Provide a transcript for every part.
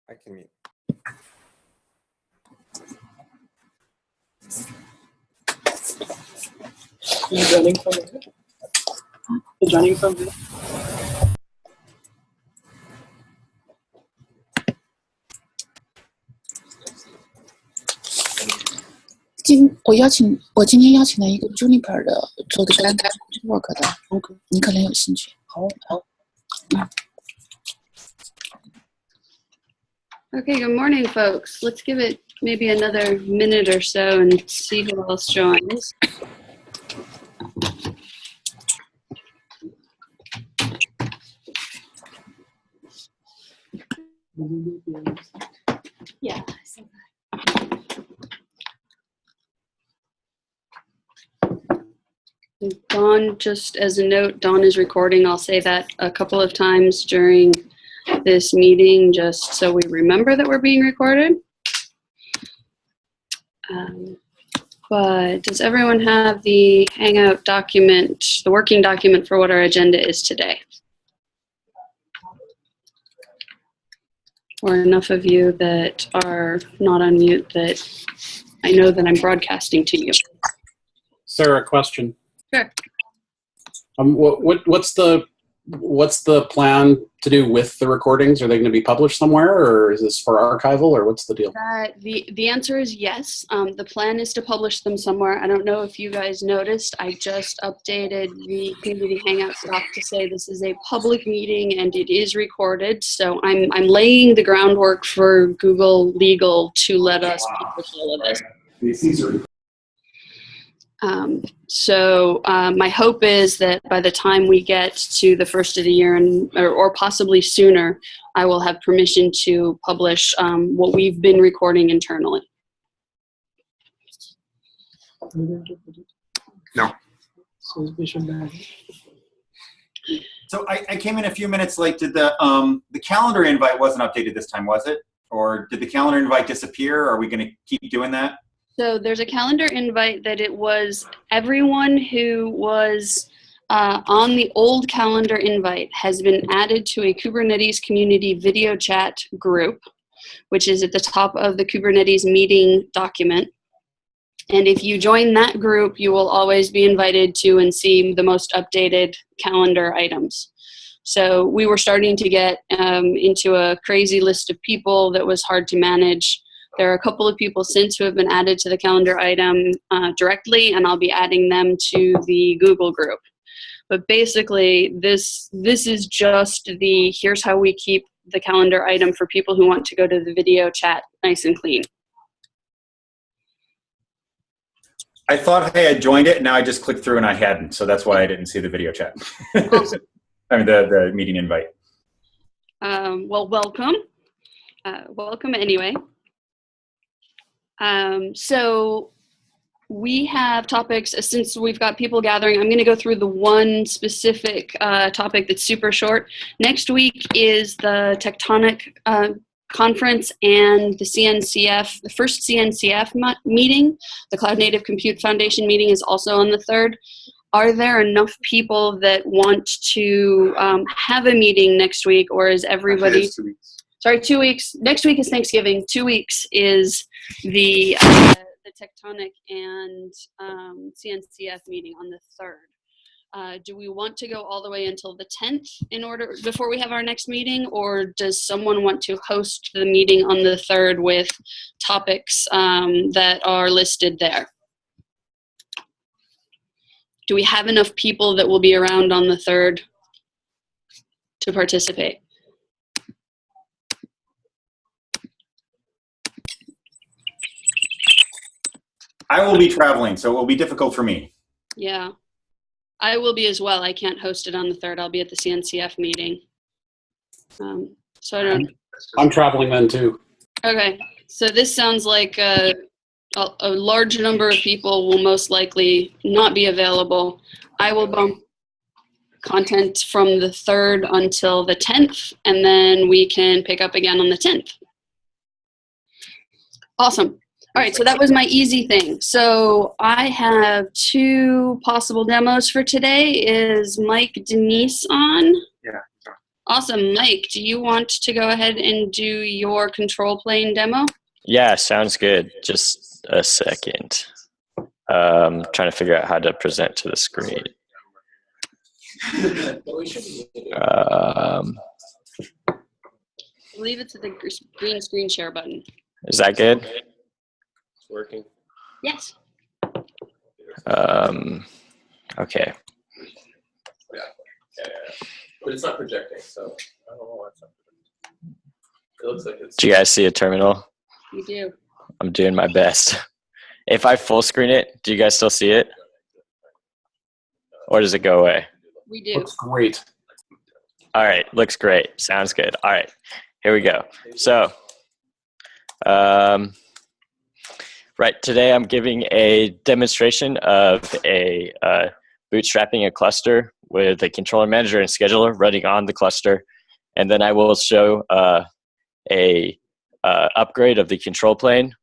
I can mute. You're joining from where? You're joining from where? 我今天邀请了一个 Juniper 的做个单 work 的 OK， 你可能有兴趣。好。 Okay, good morning, folks. Let's give it maybe another minute or so and see who else joins. Yeah, I saw that. Dawn, just as a note, Dawn is recording. I'll say that a couple of times during this meeting just so we remember that we're being recorded. But does everyone have the Hangout document, the working document for what our agenda is today? Or enough of you that are not on mute that I know that I'm broadcasting to you. Sarah, question. Sure. What's the plan to do with the recordings? Are they going to be published somewhere, or is this for archival, or what's the deal? The answer is yes. The plan is to publish them somewhere. I don't know if you guys noticed, I just updated the Community Hangout stuff to say this is a public meeting and it is recorded. So I'm laying the groundwork for Google Legal to let us publish all of this. My hope is that by the time we get to the first of the year, or possibly sooner, I will have permission to publish what we've been recording internally. No. So we should have. So I came in a few minutes late. Did the calendar invite wasn't updated this time, was it? Or did the calendar invite disappear? Are we going to keep doing that? So there's a calendar invite that it was everyone who was on the old calendar invite has been added to a Kubernetes community video chat group, which is at the top of the Kubernetes meeting document. And if you join that group, you will always be invited to and see the most updated calendar items. So we were starting to get into a crazy list of people that was hard to manage. There are a couple of people since who have been added to the calendar item directly, and I'll be adding them to the Google group. But basically, this is just the, here's how we keep the calendar item for people who want to go to the video chat nice and clean. I thought I had joined it, and now I just clicked through and I hadn't, so that's why I didn't see the video chat. Awesome. I mean, the meeting invite. Well, welcome. Welcome anyway. So we have topics, since we've got people gathering, I'm going to go through the one specific topic that's super short. Next week is the Tectonic conference and the CNCF, the first CNCF meeting. The Cloud Native Compute Foundation meeting is also on the 3rd. Are there enough people that want to have a meeting next week, or is everybody... Sorry, 2 weeks. Next week is Thanksgiving. 2 weeks is the Tectonic and CNCF meeting on the 3rd. Do we want to go all the way until the 10th before we have our next meeting, or does someone want to host the meeting on the 3rd with topics that are listed there? Do we have enough people that will be around on the 3rd to participate? I will be traveling, so it will be difficult for me. Yeah, I will be as well. I can't host it on the 3rd. I'll be at the CNCF meeting. So I don't... I'm traveling then too. Okay, so this sounds like a large number of people will most likely not be available. I will bump content from the 3rd until the 10th, and then we can pick up again on the 10th. Awesome. All right, so that was my easy thing. So I have 2 possible demos for today. Is Mike Danese on? Yeah. Awesome. Mike, do you want to go ahead and do your control plane demo? Yeah, sounds good. Just a second. Trying to figure out how to present to the screen. I believe it's the green screen share button. Is that good? It's working. Yes. Okay. But it's not projecting, so I don't know why it's not projecting. It looks like it's. Do you guys see a terminal? We do. I'm doing my best. If I full screen it, do you guys still see it? Or does it go away? We do. Looks great. All right, looks great. Sounds good. All right, here we go. So, right, today I'm giving a demonstration of a bootstrapping a cluster with a controller manager and scheduler running on the cluster. And then I will show a upgrade of the control plane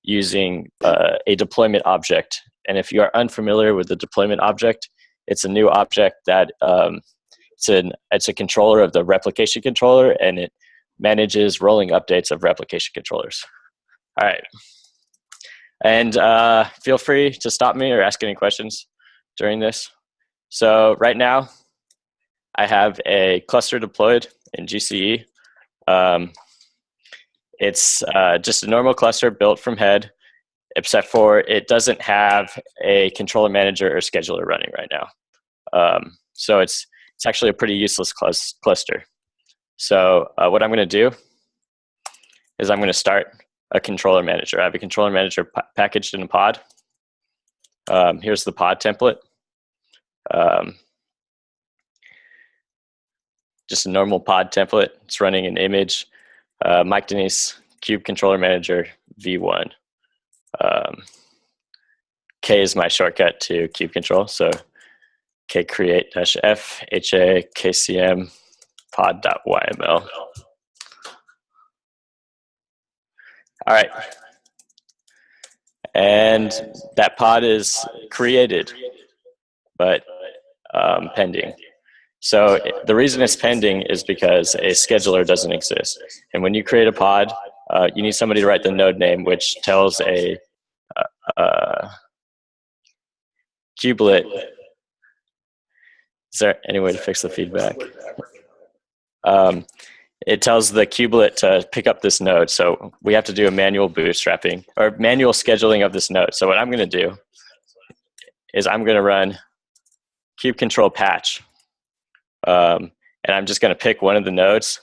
using a deployment object. And if you are unfamiliar with the deployment object, it's a new object that it's a controller of the replication controller, and it manages rolling updates of replication controllers. All right. And feel free to stop me or ask any questions during this. So right now, I have a cluster deployed in GCE. It's just a normal cluster built from head, except for it doesn't have a controller manager or scheduler running right now. So it's actually a pretty useless cluster. So what I'm going to do is I'm going to start a controller manager. I have a controller manager packaged in a pod. Here's the pod template. Just a normal pod template. It's running an image. Mike Danese, Cube Controller Manager V1. K is my shortcut to Cube Control. So K create -f ha kcm pod.yml. All right. And that pod is created, but pending. So the reason it's pending is because a scheduler doesn't exist. And when you create a pod, you need somebody to write the node name, which tells a kubelet. Is there any way to fix the feedback? It tells the kubelet to pick up this node. So we have to do a manual bootstrapping or manual scheduling of this node. So what I'm going to do is I'm going to run kube control patch. And I'm just going to pick one of the nodes,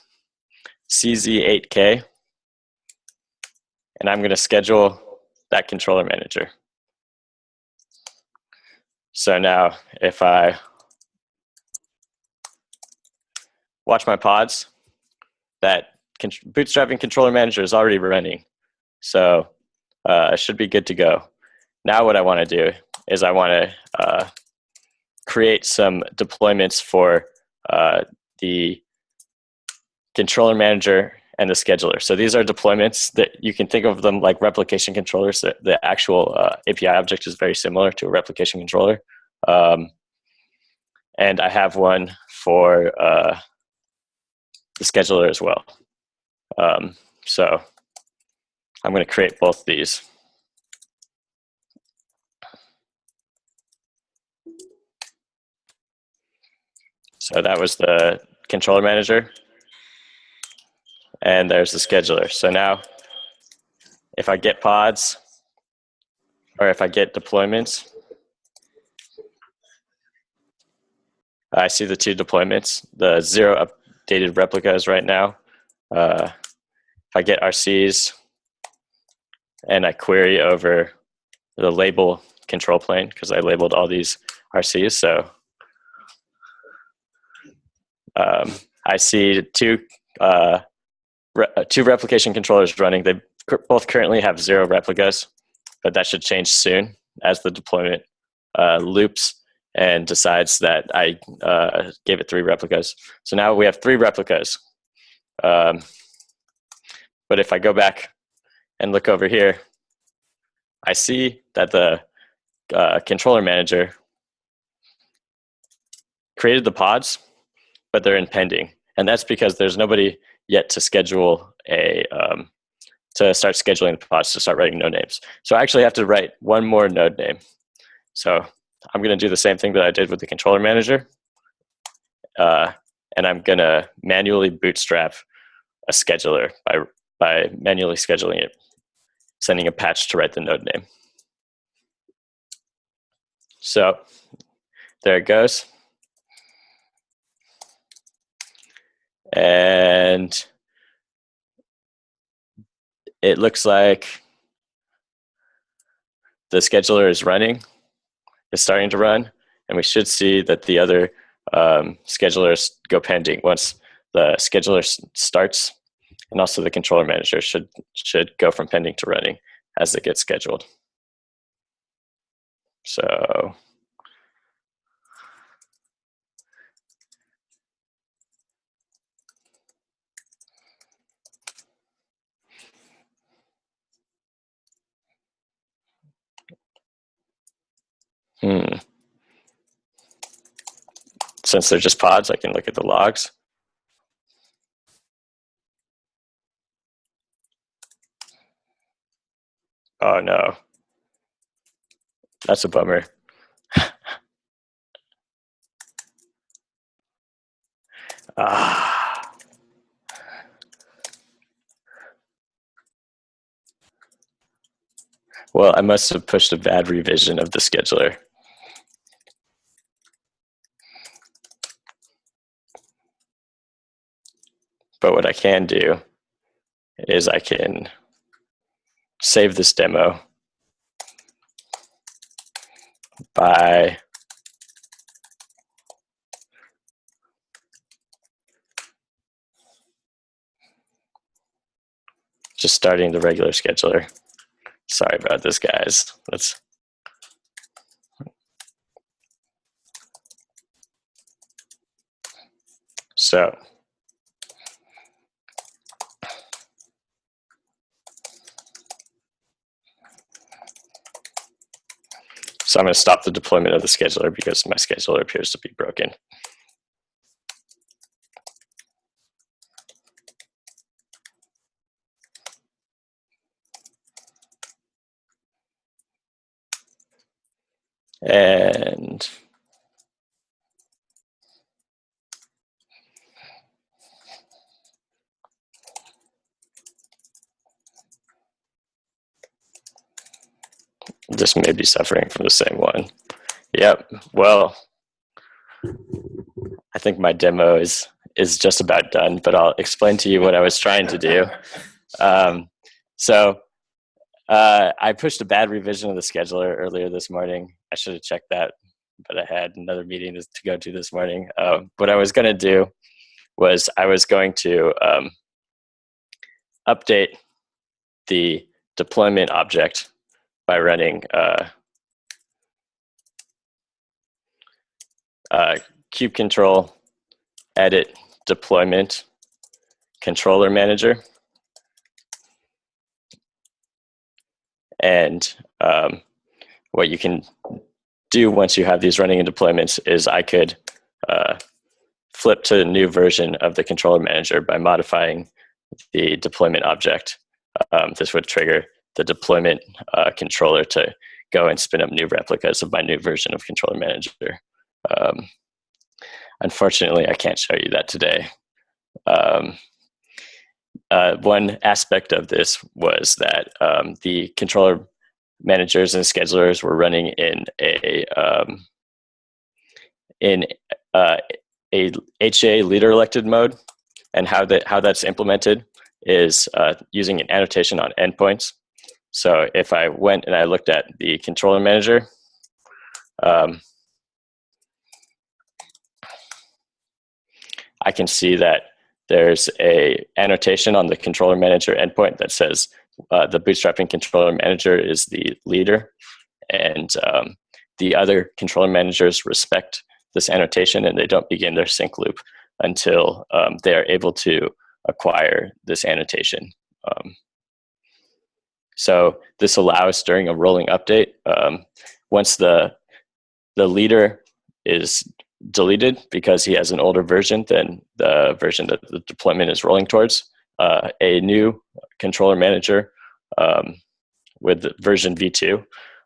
CZ8K, and I'm going to schedule that controller manager. So now if I watch my pods, that bootstrapping controller manager is already running. So it should be good to go. Now what I want to do is I want to create some deployments for the controller manager and the scheduler. So these are deployments that you can think of them like replication controllers. The actual API object is very similar to a replication controller. And I have one for the scheduler as well. So I'm going to create both these. So that was the controller manager. And there's the scheduler. So now if I get pods or if I get deployments, I see the two deployments, the 0 updated replicas right now. If I get RCs and I query over the label control plane, because I labeled all these RCs, so I see two replication controllers running. They both currently have 0 replicas, but that should change soon as the deployment loops and decides that I gave it 3 replicas. So now we have 3 replicas. But if I go back and look over here, I see that the controller manager created the pods, but they're in pending. And that's because there's nobody yet to schedule to start scheduling the pods, to start writing node names. So I actually have to write one more node name. So I'm going to do the same thing that I did with the controller manager. And I'm going to manually bootstrap a scheduler by manually scheduling it, sending a patch to write the node name. So there it goes. And it looks like the scheduler is running, is starting to run, and we should see that the other schedulers go pending once the scheduler starts, and also the controller manager should go from pending to running as it gets scheduled. So since they're just pods, I can look at the logs. Oh no, that's a bummer. Well, I must have pushed a bad revision of the scheduler. But what I can do is I can save this demo by just starting the regular scheduler. Sorry about this, guys. So I'm going to stop the deployment of the scheduler because my scheduler appears to be broken. And this may be suffering from the same one. Yep. Well, I think my demo is just about done, but I'll explain to you what I was trying to do. I pushed a bad revision of the scheduler earlier this morning. I should have checked that, but I had another meeting to go to this morning. What I was going to do was I was going to update the deployment object by running kubecontrol edit deployment controller manager. And what you can do once you have these running in deployments is I could flip to a new version of the controller manager by modifying the deployment object. This would trigger the deployment controller to go and spin up new replicas of my new version of controller manager. Unfortunately, I can't show you that today. One aspect of this was that the controller managers and schedulers were running in a HA leader elected mode, and how that's implemented is using an annotation on endpoints. So if I went and I looked at the controller manager, I can see that there's a annotation on the controller manager endpoint that says the bootstrapping controller manager is the leader, and the other controller managers respect this annotation and they don't begin their sync loop until they are able to acquire this annotation. So this allows during a rolling update, once the leader is deleted because he has an older version than the version that the deployment is rolling towards. A new controller manager with version v2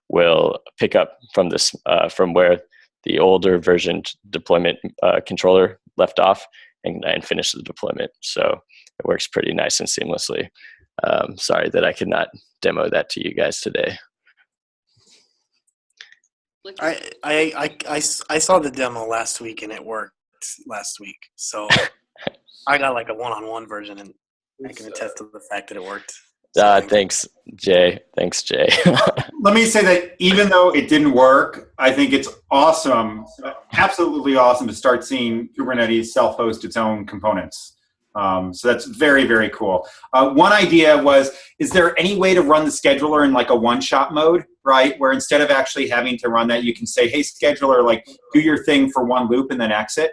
will pick up from this from where the older version deployment controller left off and finish the deployment. So it works pretty nice and seamlessly. Sorry that I could not demo that to you guys today. I saw the demo last week and it worked last week. So I got like a one-on-one version and I can attest to the fact that it worked. So Thanks, Jay. Thanks, Jay. Let me say that even though it didn't work, I think it's awesome, absolutely awesome to start seeing Kubernetes self-host its own components. So that's very, very cool. One idea was, is there any way to run the scheduler in like a one-shot mode, right? Where instead of actually having to run that, you can say, hey, scheduler, like do your thing for one loop and then exit.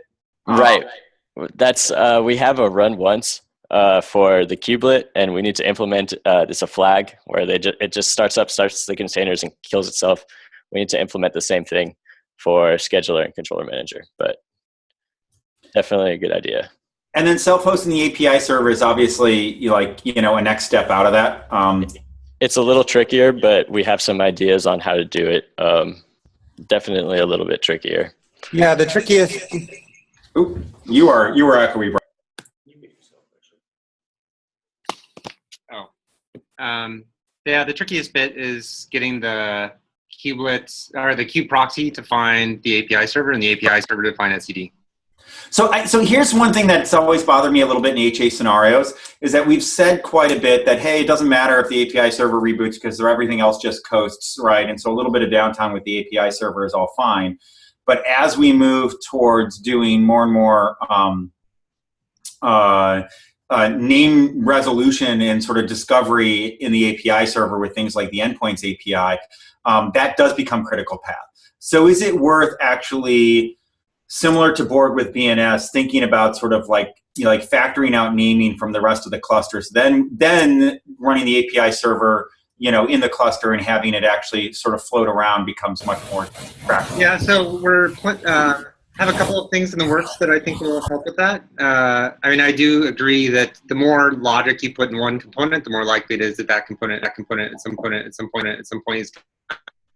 Right. That's we have a run once for the kubelet, and we need to implement this a flag where it just starts the containers and kills itself. We need to implement the same thing for scheduler and controller manager, but definitely a good idea. And then self-hosting the API server is obviously a next step out of that. It's a little trickier, but we have some ideas on how to do it. Definitely a little bit trickier. Yeah, the trickiest. Oop, you were echoey, bro. Yeah, the trickiest bit is getting the kubelets or the kube proxy to find the API server and the API server to find etcd. So here's one thing that's always bothered me a little bit in HA scenarios is that we've said quite a bit that, hey, it doesn't matter if the API server reboots because everything else just coasts, right? And so a little bit of downtime with the API server is all fine. But as we move towards doing more and more name resolution and sort of discovery in the API server with things like the endpoints API, that does become critical path. So is it worth actually, similar to Borg with BNS, thinking about sort of like factoring out naming from the rest of the clusters, then running the API server in the cluster and having it actually sort of float around becomes much more practical? Yeah, so we're have a couple of things in the works that I think will help with that. I mean, I do agree that the more logic you put in one component, the more likely it is that component at some point is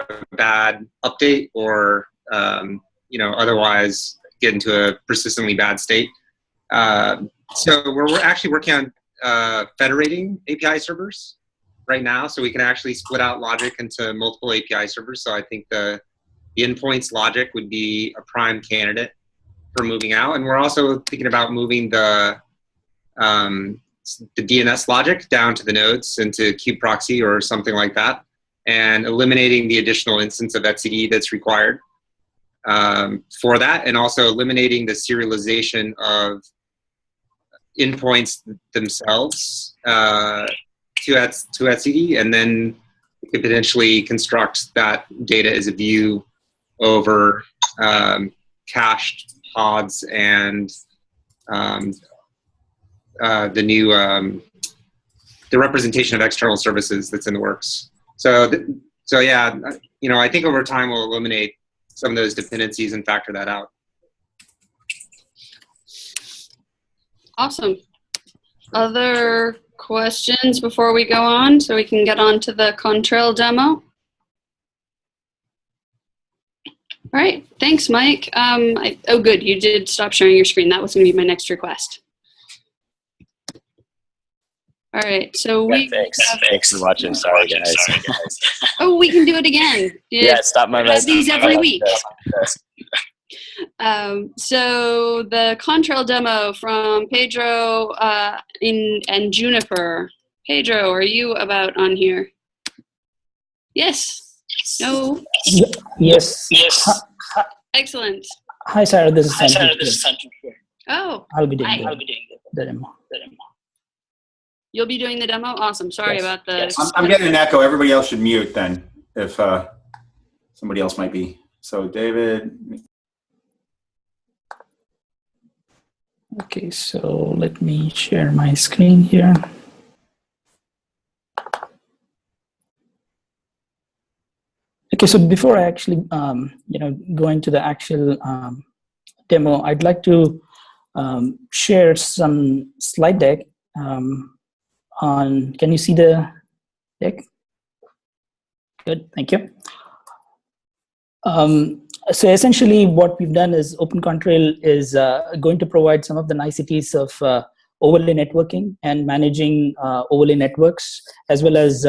a bad update or otherwise get into a persistently bad state. So we're actually working on federating API servers right now, so we can actually split out logic into multiple API servers. So I think the endpoints logic would be a prime candidate for moving out, and we're also thinking about moving the DNS logic down to the nodes into kubeproxy or something like that, and eliminating the additional instance of etcd that's required for that, and also eliminating the serialization of endpoints themselves to etcd, and then we could potentially construct that data as a view over cached pods and the new the representation of external services that's in the works. So yeah, I think over time we'll eliminate some of those dependencies and factor that out. Awesome. Other questions before we go on, so we can get on to the Contrail demo? All right, thanks, Mike. Oh, good, you did stop sharing your screen. That was going to be my next request. All right, so Thanks for watching. Sorry, guys. Oh, we can do it again. Yeah, stop my have these every week. So the Contrail demo from Pedro and Juniper. Pedro, are you about on here? Yes. No. Yes. Excellent. Hi, Sarah. This is Sanjay. Oh. I'll be doing the demo. You'll be doing the demo? Awesome. Sorry about the... Yes. I'm getting an echo. Everybody else should mute then, if somebody else might be. So David. Okay, so let me share my screen here. Okay, so before I actually, go into the actual demo, I'd like to share some slide deck on, can you see the deck? Good, thank you. So essentially what we've done is Open Contrail is going to provide some of the niceties of overlay networking and managing overlay networks, as well as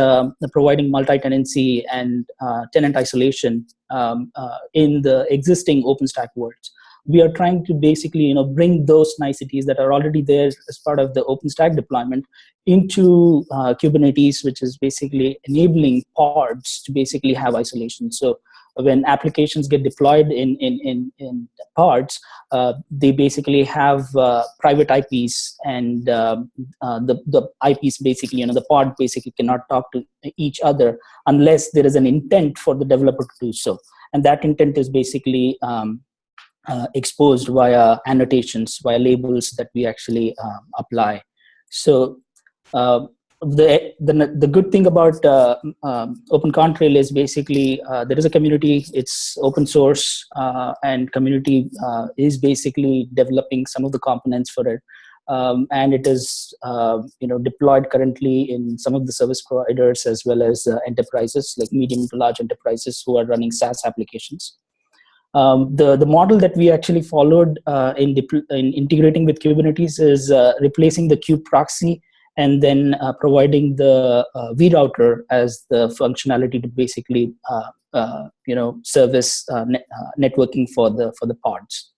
providing multi-tenancy and tenant isolation in the existing OpenStack worlds. We are trying to basically bring those niceties that are already there as part of the OpenStack deployment into Kubernetes, which is basically enabling pods to basically have isolation. So when applications get deployed in pods, they basically have private IPs, and the IPs basically, the pod basically cannot talk to each other unless there is an intent for the developer to do so. And that intent is basically exposed via annotations, via labels that we actually apply. So the good thing about Open Contrail is basically there is a community, it's open source, and community is basically developing some of the components for it. And it is deployed currently in some of the service providers as well as enterprises, like medium to large enterprises who are running SaaS applications. The model that we actually followed in integrating with Kubernetes is replacing the kube proxy and then providing the vRouter as the functionality to basically service networking for the pods.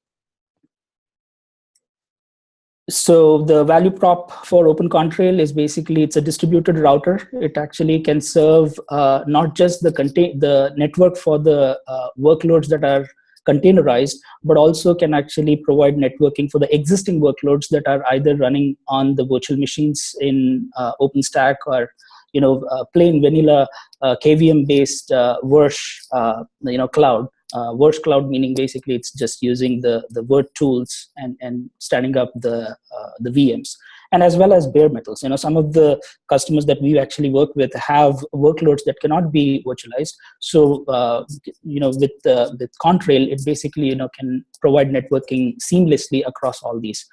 So the value prop for Open Contrail is basically it's a distributed router. It actually can serve not just the network for the workloads that are containerized, but also can actually provide networking for the existing workloads that are either running on the virtual machines in OpenStack or plain vanilla KVM based Versh cloud. Versh cloud meaning basically it's just using the Word tools and standing up the VMs. And as well as bare metals. Some of the customers that we actually work with have workloads that cannot be virtualized. So, with Contrail, it basically, can provide networking seamlessly across all these.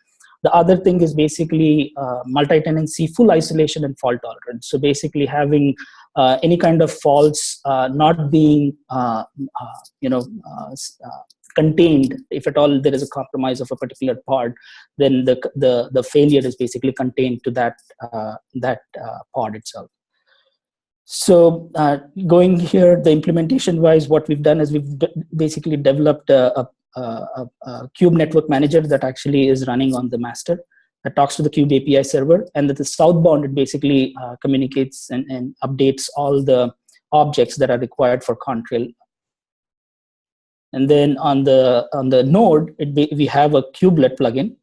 The other thing is basically multi-tenancy, full isolation, and fault tolerance. So basically having any kind of faults not being, contained. If at all there is a compromise of a particular pod, then the failure is basically contained to that pod itself. So going here, the implementation wise, what we've done is we've basically developed a Kube network manager that actually is running on the master that talks to the Kube API server, and that the southbound it basically communicates and updates all the objects that are required for Contrail. And then on the node, we have a kubelet plugin,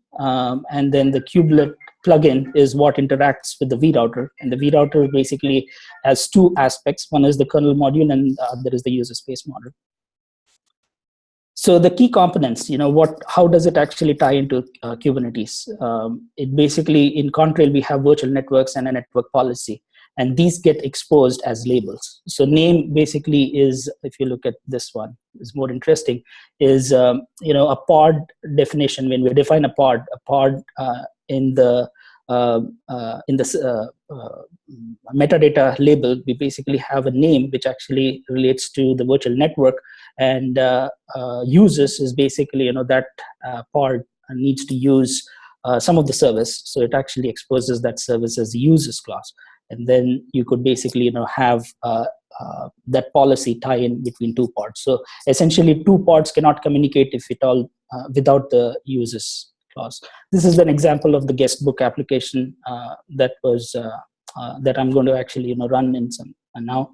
and then the kubelet plugin is what interacts with the vRouter, and the vRouter basically has two aspects. One is the kernel module, and the other is the user space module. So the key components, how does it actually tie into Kubernetes? It basically, in Contrail, we have virtual networks and a network policy. And these get exposed as labels. So name basically is, if you look at this one, is more interesting, is a pod definition. When we define a pod in the metadata label, we basically have a name which actually relates to the virtual network, and uses is basically that pod needs to use some of the service. So it actually exposes that service as the users class. And then you could basically have that policy tie in between two pods. So essentially two pods cannot communicate if at all without the users clause. This is an example of the guestbook application that I'm going to actually run in some now.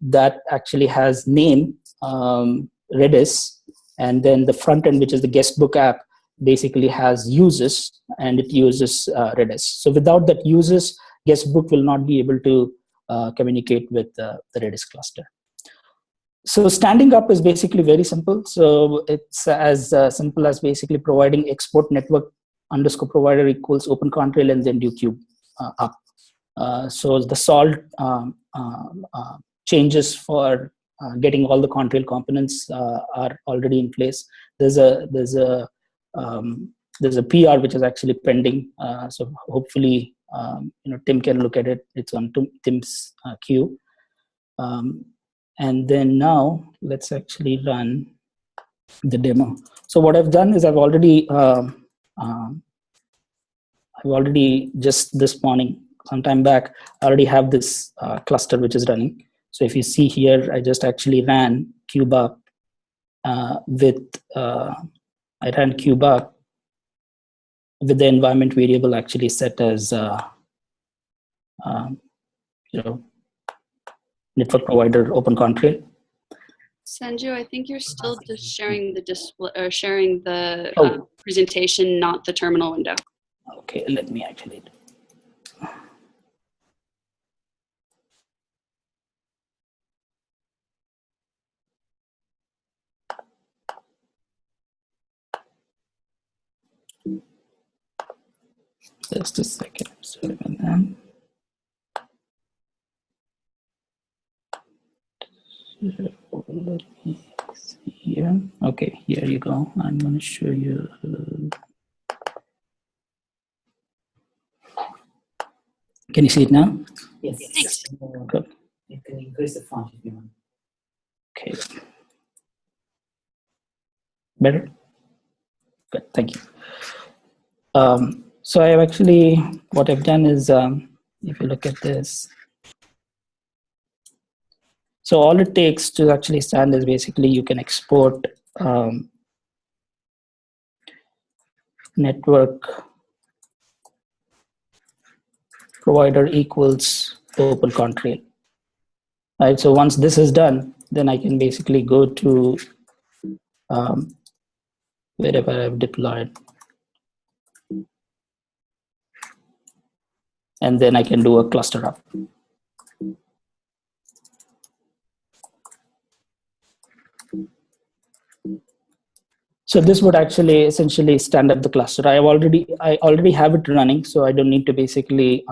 That actually has name Redis, and then the front end, which is the guestbook app, basically has users, and it uses Redis. So without that users, guestbook will not be able to communicate with the Redis cluster. So standing up is basically very simple. So it's as simple as basically providing export network _ provider equals Open Contrail and then do kube up. So the salt changes for getting all the Contrail components are already in place. there's a PR which is actually pending. So hopefully, Tim can look at it. It's on Tim's queue. And then now let's actually run the demo. So what I've done is I've already just this morning, sometime back, I already have this cluster which is running. So if you see here, I just actually ran kubecon with the environment variable actually set as network provider Open Contrail. Sanju, I think you're still just sharing the display or sharing the Oh. presentation, not the terminal window. Okay, let me actually. Just a second. Sorry about that. Let me see here. Okay, here you go. I'm going to show you. Can you see it now? Yes. Thanks. Good. You can increase the font if you want. Okay. Better? Good, thank you. So I have actually, what I've done is, if you look at this, so all it takes to actually stand is basically you can export network provider equals Open Contrail. Right, so once this is done, then I can basically go to wherever I've deployed. And then I can do a cluster up. So this would actually essentially stand up the cluster. I already have it running, so I don't need to basically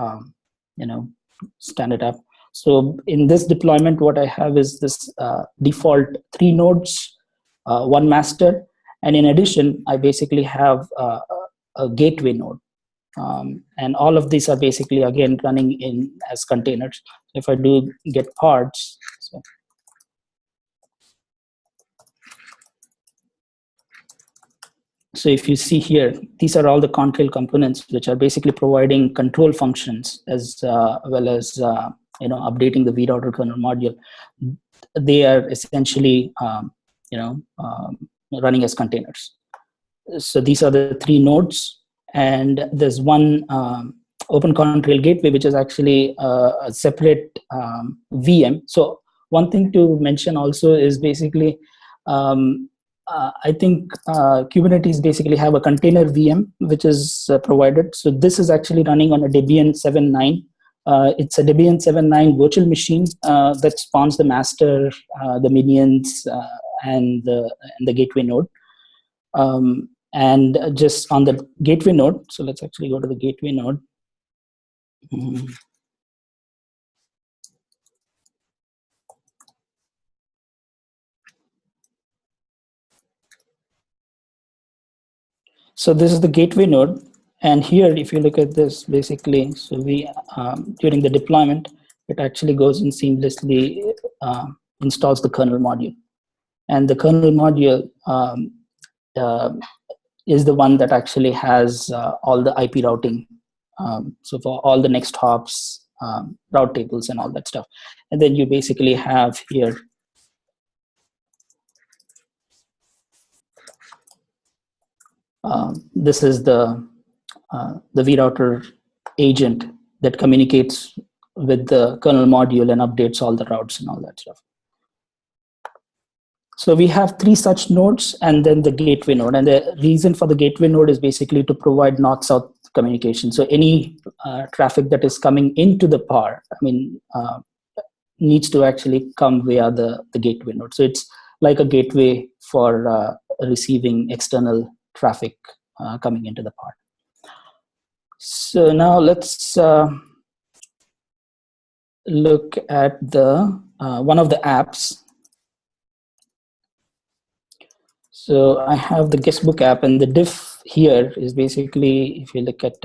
stand it up. So in this deployment, what I have is this default 3 nodes, 1 master, and in addition, I basically have a gateway node. And all of these are basically again running in as containers. If I do get parts, so if you see here, these are all the Contrail components which are basically providing control functions as well as updating the vRouter kernel module. They are essentially running as containers. So these are the 3 nodes, and there's one Open Contrail gateway which is actually a separate VM. So one thing to mention also is basically I think Kubernetes basically have a container VM which is provided. So this is actually running on a Debian 7.9. It's a Debian 7.9 virtual machine that spawns the master, the minions, and the gateway node. And just on the gateway node, so let's actually go to the gateway node. So this is the gateway node, and here if you look at this basically, so we during the deployment, it actually goes and seamlessly installs the kernel module, and the kernel module is the one that actually has all the IP routing, so for all the next hops, route tables and all that stuff. And then you basically have here this is the vRouter agent that communicates with the kernel module and updates all the routes and all that stuff. So we have 3 such nodes and then the gateway node. And the reason for the gateway node is basically to provide north-south communication. So any traffic that is coming into the PAR, needs to actually come via the gateway node. So it's like a gateway for receiving external traffic coming into the PAR. So now let's look at the one of the apps. So I have the guestbook app, and the diff here is basically, if you look at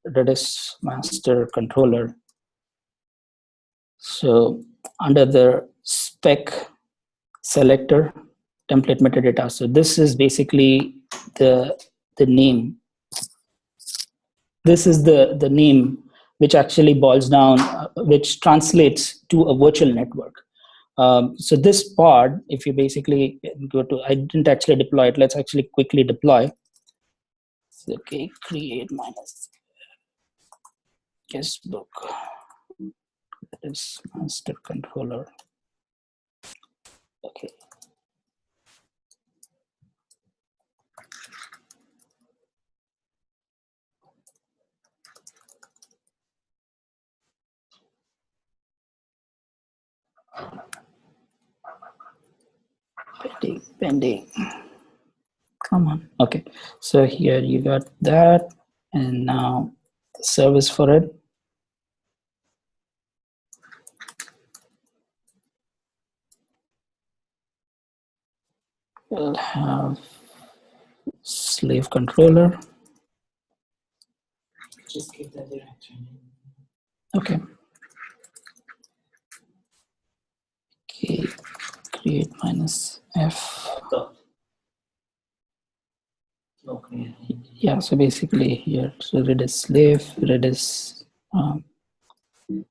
Redis master controller. So under the spec selector, template metadata. So this is basically the name. This is the name which actually boils down, which translates to a virtual network. So this pod, if you basically go to, I didn't actually deploy it. Let's actually quickly deploy. Okay, create minus guestbook. That is master controller. Okay. Pending. Come on. Okay. So here you got that, and now the service for it. We'll have slave controller. Just give the direction. Okay. Okay. Create minus F. Okay. Yeah. So basically here, so Redis slave, Redis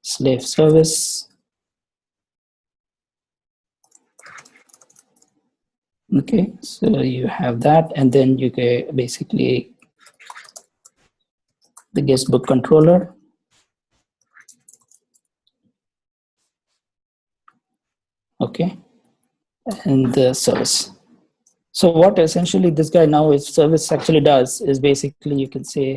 slave service. Okay. So you have that, and then you can basically the guestbook controller. Okay. And the service. So what essentially this guy now is service actually does is basically you can say,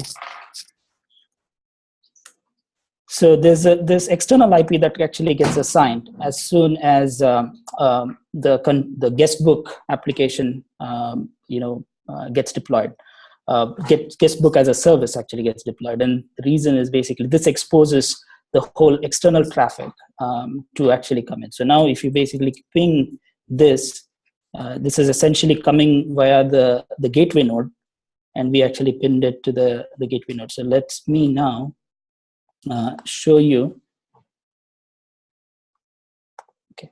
so there's this external IP that actually gets assigned as soon as the guestbook application gets deployed. Guestbook as a service actually gets deployed, and the reason is basically this exposes the whole external traffic to actually come in. So now if you basically ping this, this is essentially coming via the gateway node, and we actually pinned it to the gateway node. So let me now show you. Okay,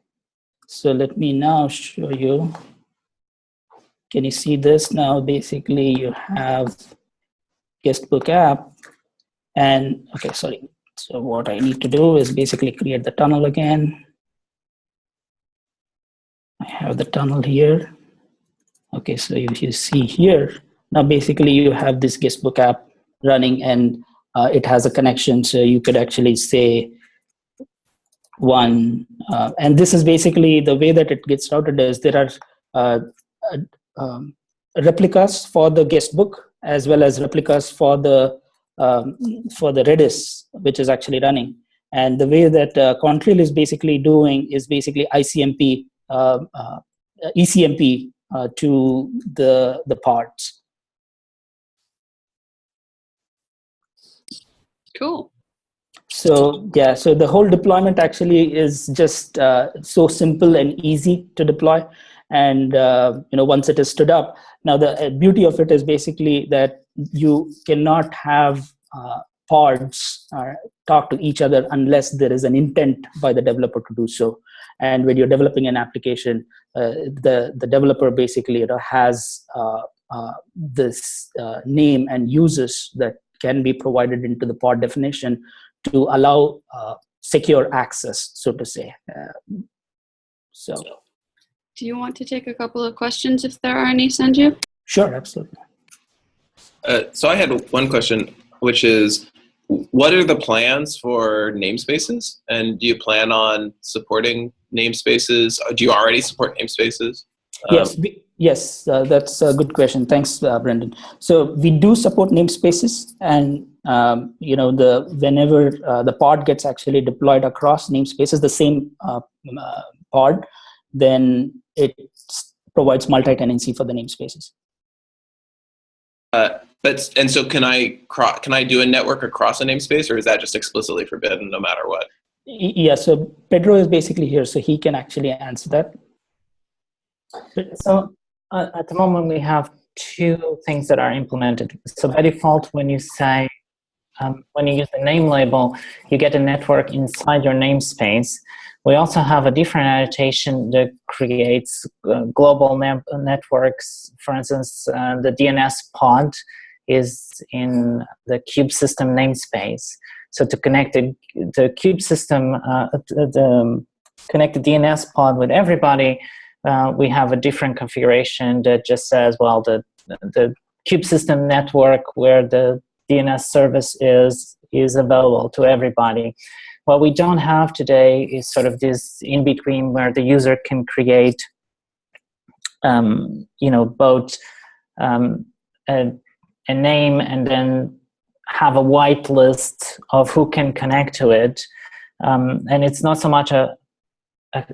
so let me now show you. Can you see this now? Basically, you have guestbook app, and okay, sorry. So what I need to do is basically create the tunnel again. I have the tunnel here. Okay, so if you see here, now basically you have this guestbook app running, and it has a connection. So you could actually say one, and this is basically the way that it gets routed is there are replicas for the guestbook as well as replicas for the Redis, which is actually running. And the way that Contrail is basically doing is basically ECMP to the pods. Cool. So yeah, so the whole deployment actually is just so simple and easy to deploy. And once it is stood up, now the beauty of it is basically that you cannot have pods talk to each other unless there is an intent by the developer to do so. And when you're developing an application, the developer basically has this name and uses that can be provided into the pod definition to allow secure access, so to say. So. Do you want to take a couple of questions if there are any, Sanju? Sure, absolutely. So I had one question, which is, what are the plans for namespaces? And do you plan on supporting namespaces? Do you already support namespaces? Yes, that's a good question. Thanks, Brendan. So we do support namespaces, and whenever the pod gets actually deployed across namespaces, the same pod, then it provides multi-tenancy for the namespaces. So can I do a network across a namespace, or is that just explicitly forbidden no matter what? Yeah, so Pedro is basically here, so he can actually answer that. So At the moment, we have two things that are implemented. So by default, when you say, when you use the name label, you get a network inside your namespace. We also have a different annotation that creates global networks. For instance, the DNS pod is in the kube system namespace. So to connect the kube system, connect the DNS pod with everybody, we have a different configuration that just says, well, the kube system network where the DNS service is available to everybody. What we don't have today is sort of this in between where the user can create, both a name and then have a white list of who can connect to it. And it's not so much a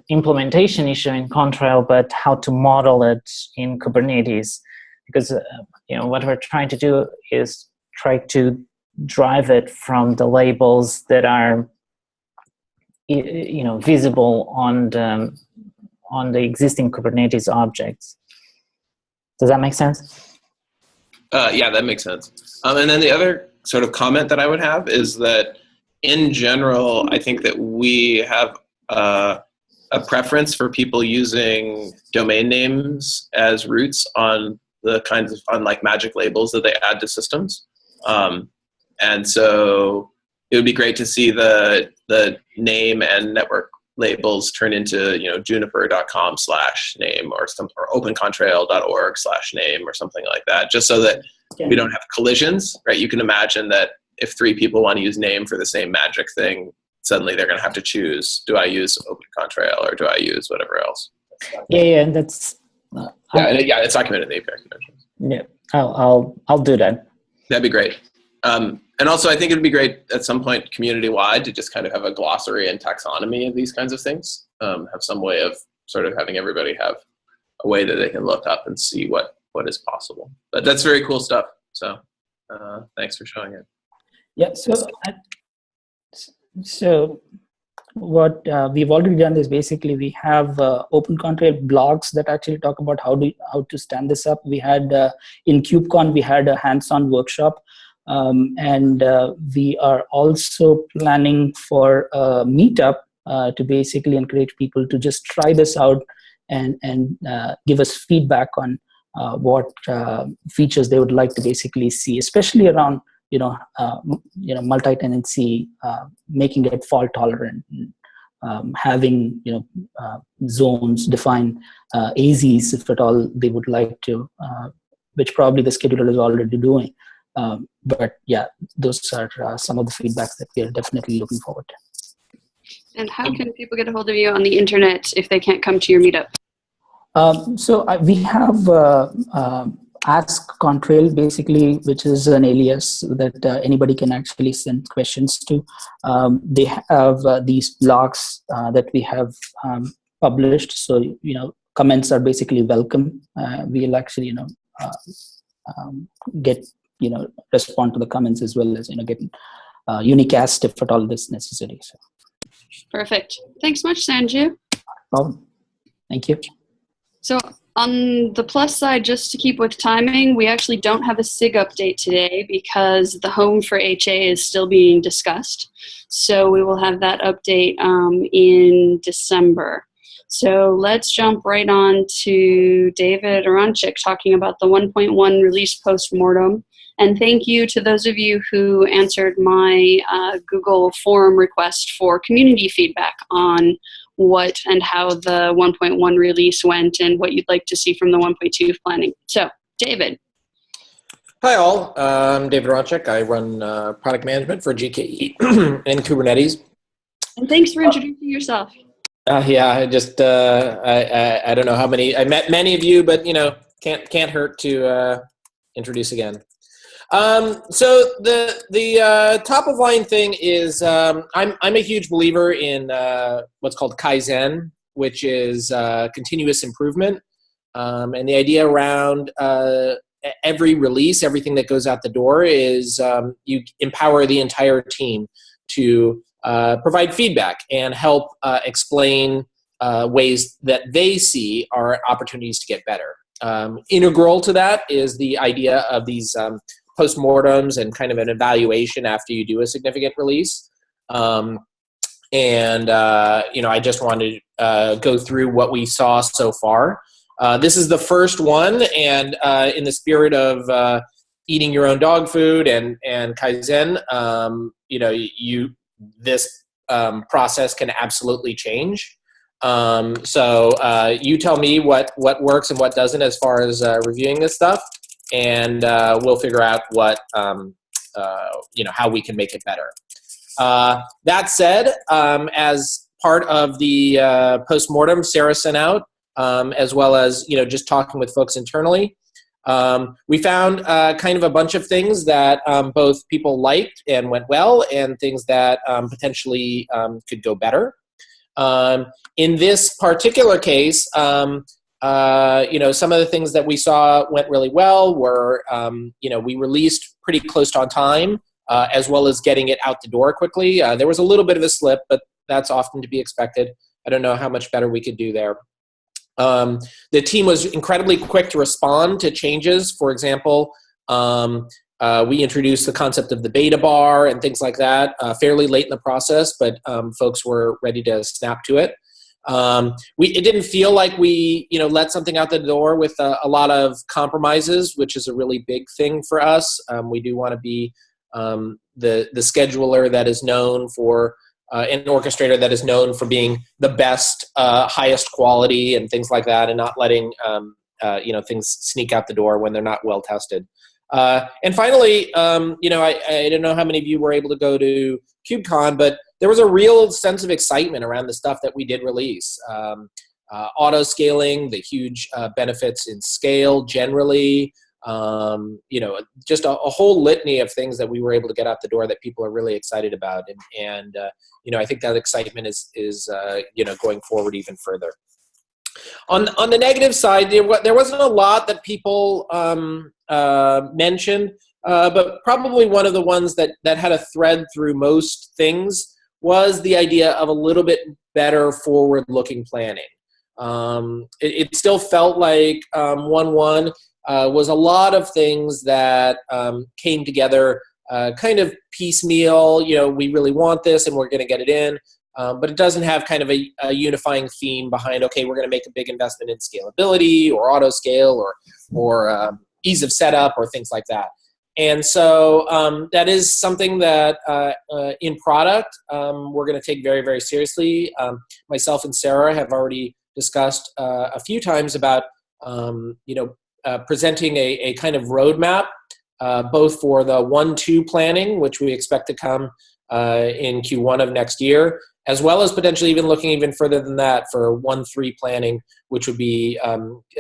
implementation issue in Contrail, but how to model it in Kubernetes. Because what we're trying to do is try to drive it from the labels that are visible on the existing Kubernetes objects. Does that make sense? Yeah, that makes sense. And then the other sort of comment that I would have is that in general, I think that we have a preference for people using domain names as roots on the kinds of like magic labels that they add to systems. And so it would be great to see the name and network labels turn into juniper.com/name or opencontrail.org/name or something like that, just so that we don't have collisions, right? You can imagine that if three people want to use name for the same magic thing, suddenly they're going to have to choose, do I use Open Contrail or do I use whatever else? Yeah, that's it's documented in the API conventions. Yeah, I'll do that. That'd be great. And also, I think it'd be great at some point community-wide to just kind of have a glossary and taxonomy of these kinds of things. Have some way of sort of having everybody have a way that they can look up and see what is possible. But that's very cool stuff. So thanks for showing it. Yeah, so what we've already done is basically we have Open Contrail blogs that actually talk about how to stand this up. We had in Kubecon, we had a hands-on workshop. And we are also planning for a meetup to basically encourage people to just try this out and give us feedback on what features they would like to basically see, especially around multi-tenancy, making it fault tolerant, having zones, define AZs if at all they would like to, which probably the scheduler is already doing. But yeah, those are some of the feedbacks that we are definitely looking forward to. And how can people get a hold of you on the internet if they can't come to your meetup? We have Ask Contrail, basically, which is an alias that anybody can actually send questions to. They have these blogs that we have published. So, comments are basically welcome. We'll actually, get, respond to the comments as well as, get unicast if at all this necessary. So. Perfect. Thanks much, Sanju. Thank you. So on the plus side, just to keep with timing, we actually don't have a SIG update today because the home for HA is still being discussed. So we will have that update in December. So let's jump right on to David Aronchik talking about the 1.1 release postmortem. And thank you to those of you who answered my Google form request for community feedback on what and how the 1.1 release went and what you'd like to see from the 1.2 planning. So, David. Hi all, I'm David Aronchik. I run product management for GKE and Kubernetes. And thanks for introducing yourself. Yeah, I just, I don't know how many, I met many of you, but can't hurt to introduce again. So the top of line thing is I'm a huge believer in what's called Kaizen, which is continuous improvement, and the idea around every release, everything that goes out the door is you empower the entire team to provide feedback and help explain ways that they see are opportunities to get better. integral to that is the idea of these postmortems and kind of an evaluation after you do a significant release. I just wanted to go through what we saw so far. This is the first one, and in the spirit of eating your own dog food and Kaizen, this process can absolutely change. So you tell me what works and what doesn't as far as reviewing this stuff, and we'll figure out what how we can make it better. That said, as part of the postmortem Sarah sent out, as well as just talking with folks internally, we found kind of a bunch of things that both people liked and went well, and things that potentially could go better. In this particular case, some of the things that we saw went really well were, we released pretty close on time, as well as getting it out the door quickly. There was a little bit of a slip, but that's often to be expected. I don't know how much better we could do there. The team was incredibly quick to respond to changes. For example, we introduced the concept of the beta bar and things like that fairly late in the process, but folks were ready to snap to it. It didn't feel like we let something out the door with a lot of compromises, which is a really big thing for us. We do want to be the scheduler that is known for an orchestrator that is known for being the best, highest quality and things like that, and not letting things sneak out the door when they're not well tested. And finally, I don't know how many of you were able to go to Kubecon, but there was a real sense of excitement around the stuff that we did release. Auto scaling, the huge benefits in scale generally, just a whole litany of things that we were able to get out the door that people are really excited about. And I think that excitement is going forward even further. On the negative side, there wasn't a lot that people mentioned, but probably one of the ones that had a thread through most things was the idea of a little bit better forward-looking planning. It still felt like 1.1 was a lot of things that came together kind of piecemeal. We really want this and we're going to get it in. But it doesn't have kind of a unifying theme behind, okay, we're going to make a big investment in scalability or auto scale or ease of setup or things like that. And so that is something that in product we're going to take very, very seriously. Myself and Sarah have already discussed a few times about presenting a kind of roadmap both for the 1.2 planning, which we expect to come in Q1 of next year, as well as potentially even looking even further than that for 1.3 planning, which would be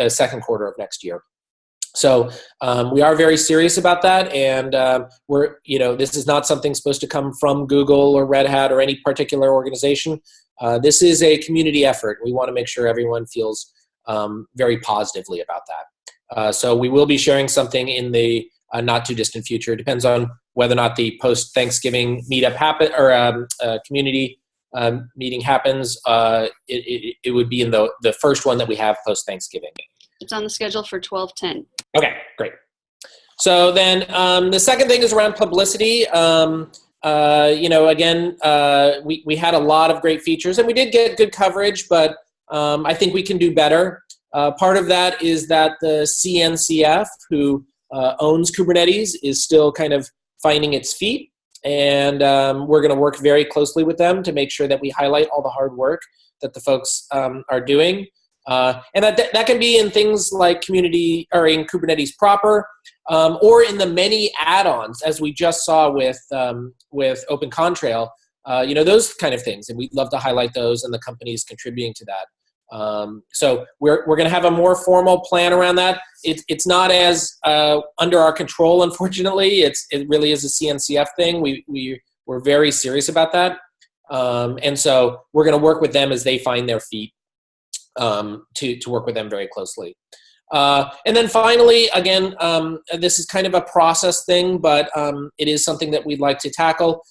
second quarter of next year. So we are very serious about that, and this is not something supposed to come from Google or Red Hat or any particular organization. This is a community effort. We want to make sure everyone feels very positively about that. So we will be sharing something in the not too distant future. It depends on whether or not the post-Thanksgiving meetup happen or community meeting happens. It would be in the first one that we have post-Thanksgiving. It's on the schedule for 12/10. Okay, great. So then the second thing is around publicity. Again, we had a lot of great features, and we did get good coverage, but I think we can do better. Part of that is that the CNCF, who owns Kubernetes, is still kind of finding its feet, and we're going to work very closely with them to make sure that we highlight all the hard work that the folks are doing. And that can be in things like community or in Kubernetes proper, or in the many add-ons, as we just saw with Open Contrail, those kind of things. And we'd love to highlight those and the companies contributing to that. So we're going to have a more formal plan around that. It's not as under our control, unfortunately. It really is a CNCF thing. We're very serious about that. And so we're going to work with them as they find their feet. To work with them very closely. And then finally, again, this is kind of a process thing, but it is something that we'd like to tackle,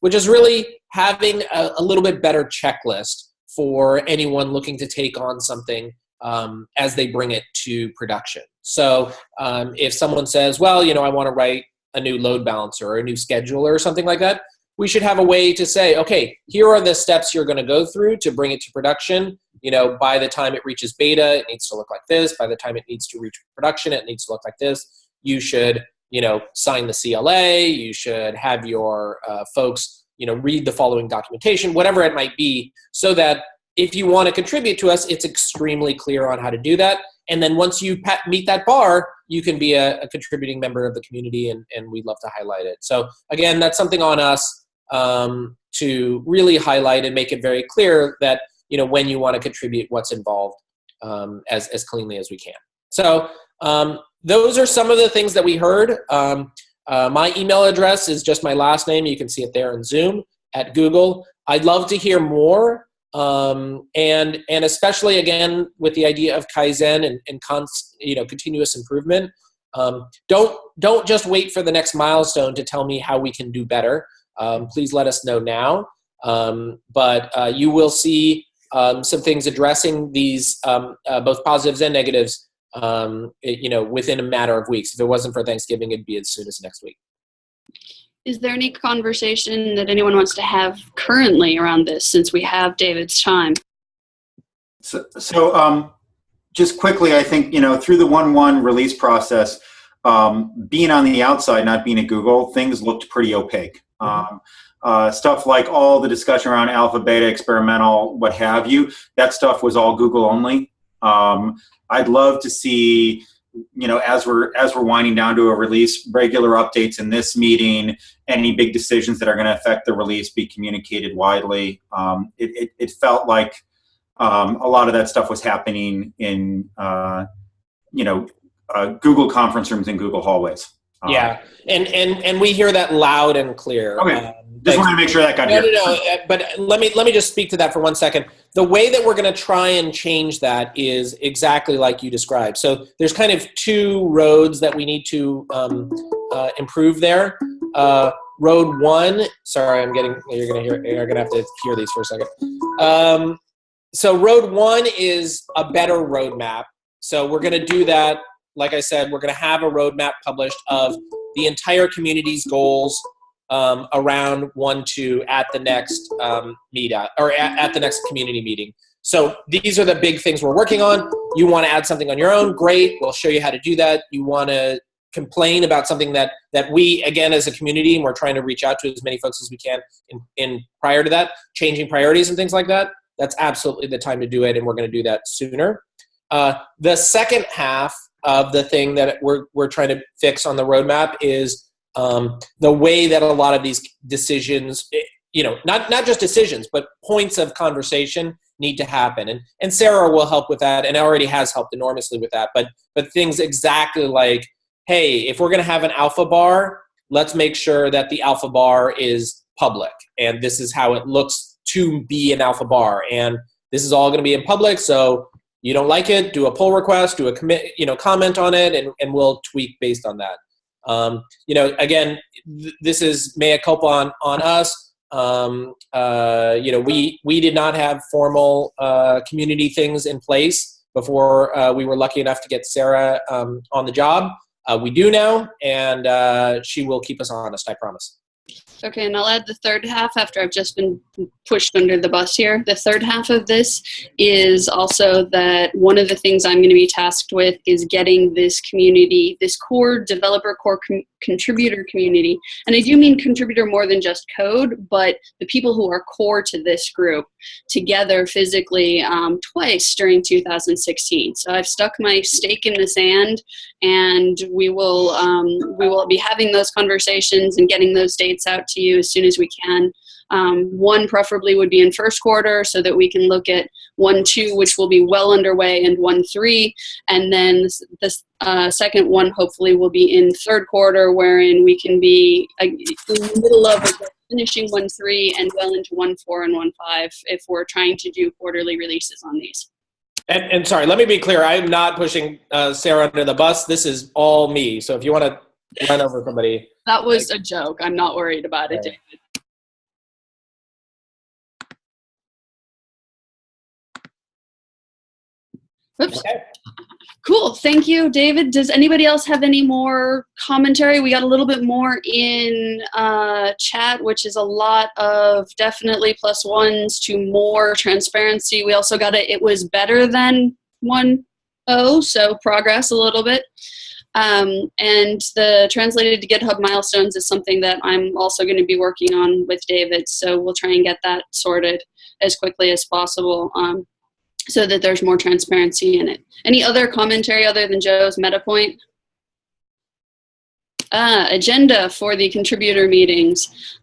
which is really having a little bit better checklist for anyone looking to take on something as they bring it to production. So if someone says, well, I want to write a new load balancer or a new scheduler or something like that, we should have a way to say, okay, here are the steps you're going to go through to bring it to production. By the time it reaches beta, it needs to look like this. By the time it needs to reach production, it needs to look like this. You should, sign the CLA. You should have your folks, read the following documentation, whatever it might be, so that if you want to contribute to us, it's extremely clear on how to do that. And then once you meet that bar, you can be a contributing member of the community, and we'd love to highlight it. So again, that's something on us to really highlight and make it very clear that, when you want to contribute, what's involved as cleanly as we can. So those are some of the things that we heard. My email address is just my last name. You can see it there in Zoom at Google. I'd love to hear more. And especially again with the idea of Kaizen and continuous improvement. Don't just wait for the next milestone to tell me how we can do better. Please let us know now. But you will see some things addressing these both positives and negatives. Within a matter of weeks. If it wasn't for Thanksgiving, it'd be as soon as next week. Is there any conversation that anyone wants to have currently around this, since we have David's time? So just quickly, I think, through the 1.1 release process, being on the outside, not being at Google, things looked pretty opaque. Stuff like all the discussion around alpha, beta, experimental, what have you, that stuff was all Google only. I'd love to see, as we're winding down to a release, regular updates in this meeting, any big decisions that are going to affect the release be communicated widely. It felt like a lot of that stuff was happening in, Google conference rooms and Google hallways. Yeah, and we hear that loud and clear. Okay. Just wanted to make sure that got here. No. But let me just speak to that for 1 second. The way that we're going to try and change that is exactly like you described. So there's kind of two roads that we need to improve there. Road one. Sorry, you're going to have to hear these for a second. So road one is a better roadmap. So we're going to do that. Like I said, we're going to have a roadmap published of the entire community's goals around 1.2 at the next meetup or at the next community meeting. So these are the big things we're working on. You want to add something on your own? Great. We'll show you how to do that. You want to complain about something that we, again, as a community, and we're trying to reach out to as many folks as we can in prior to that, changing priorities and things like that, that's absolutely the time to do it, and we're going to do that sooner. The second half of the thing that we're trying to fix on the roadmap is the way that a lot of these decisions, not just decisions, but points of conversation need to happen. And Sarah will help with that, and already has helped enormously with that. But things exactly like, hey, if we're going to have an alpha bar, let's make sure that the alpha bar is public, and this is how it looks to be an alpha bar, and this is all going to be in public. So you don't like it, do a pull request, do a commit, comment on it, and we'll tweak based on that. Again, this is mea culpa on us. We did not have formal community things in place before we were lucky enough to get Sarah on the job. We do now, and she will keep us honest, I promise. Okay, and I'll add the third half after I've just been pushed under the bus here. The third half of this is also that one of the things I'm going to be tasked with is getting this community, this core developer, core contributor community. And I do mean contributor more than just code, but the people who are core to this group together physically twice during 2016. So I've stuck my stake in the sand, and we will be having those conversations and getting those dates out to you as soon as we can. One preferably would be in first quarter so that we can look at 1.2, which will be well underway, and 1.3. And then the second one hopefully will be in third quarter, wherein we can be in the middle of finishing 1.3 and well into 1.4 and 1.5 if we're trying to do quarterly releases on these. And sorry, let me be clear. I'm not pushing Sarah under the bus. This is all me. So if you want to run over somebody. That was a joke. I'm not worried about it, David. Oops. Okay. Cool. Thank you, David. Does anybody else have any more commentary? We got a little bit more in chat, which is a lot of definitely +1s to more transparency. We also got it was better than 1.0, so progress a little bit. And the translated to GitHub milestones is something that I'm also going to be working on with David. So we'll try and get that sorted as quickly as possible. So that there's more transparency in it. Any other commentary other than Joe's meta point? Agenda for the contributor meetings.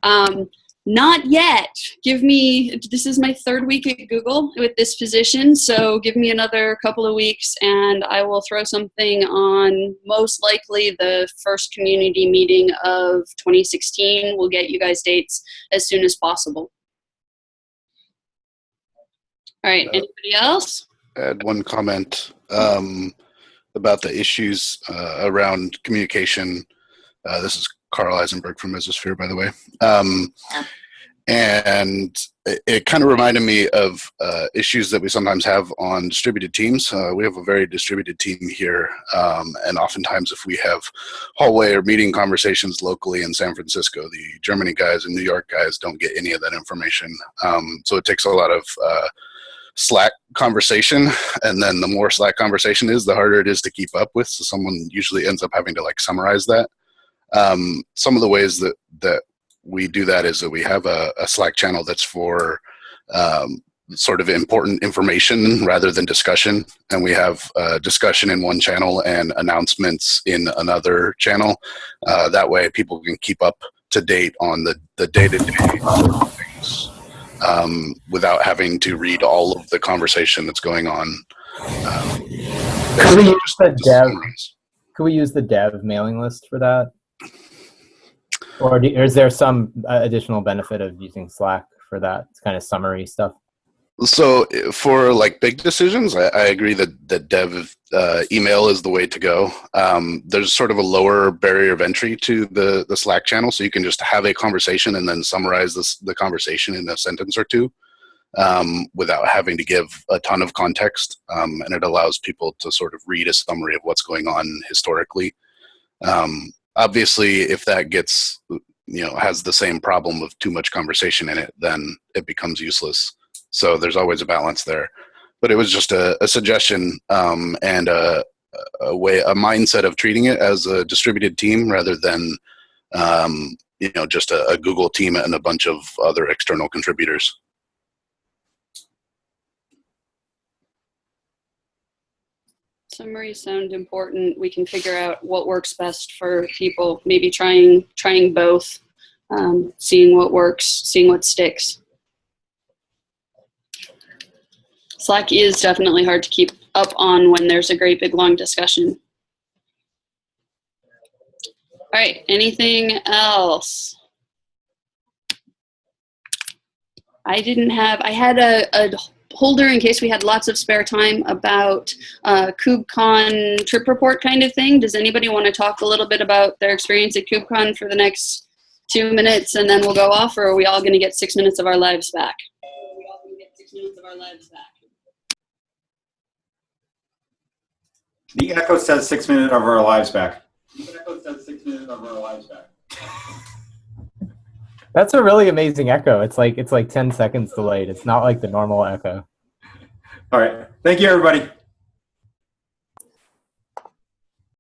Not yet. This is my 3rd week at Google with this position, so give me another couple of weeks and I will throw something on most likely the first community meeting of 2016. We'll get you guys dates as soon as possible. All right, anybody else? I had one comment about the issues around communication. This is Carl Eisenberg from Mesosphere, by the way. And it kind of reminded me of issues that we sometimes have on distributed teams. We have a very distributed team here, and oftentimes if we have hallway or meeting conversations locally in San Francisco, the Germany guys and New York guys don't get any of that information. So it takes a lot of Slack conversation, and then the more Slack conversation is, the harder it is to keep up with. So someone usually ends up having to like summarize that. Some of the ways that we do that is that we have a Slack channel that's for sort of important information rather than discussion, and we have discussion in one channel and announcements in another channel. That way people can keep up to date on the day-to-day things. Without having to read all of the conversation that's going on. Could we use the dev mailing list for that? Or is there some additional benefit of using Slack for that kind of summary stuff? So for like big decisions, I agree that dev email is the way to go. There's sort of a lower barrier of entry to the Slack channel, so you can just have a conversation and then summarize the conversation in a sentence or two without having to give a ton of context, and it allows people to sort of read a summary of what's going on historically. Obviously, if that gets, has the same problem of too much conversation in it, then it becomes useless. So there's always a balance there. But it was just a suggestion and a mindset of treating it as a distributed team rather than, just a Google team and a bunch of other external contributors. Summaries sound important. We can figure out what works best for people. Maybe trying both, seeing what works, seeing what sticks. Slack is definitely hard to keep up on when there's a great big long discussion. All right, anything else? I had a holder in case we had lots of spare time about Kubecon trip report kind of thing. Does anybody want to talk a little bit about their experience at Kubecon for the next 2 minutes and then we'll go off, or are we all going to get 6 minutes of our lives back? The echo says 6 minutes of our lives back. That's a really amazing echo. It's like 10 seconds delayed. It's not like the normal echo. All right. Thank you, everybody.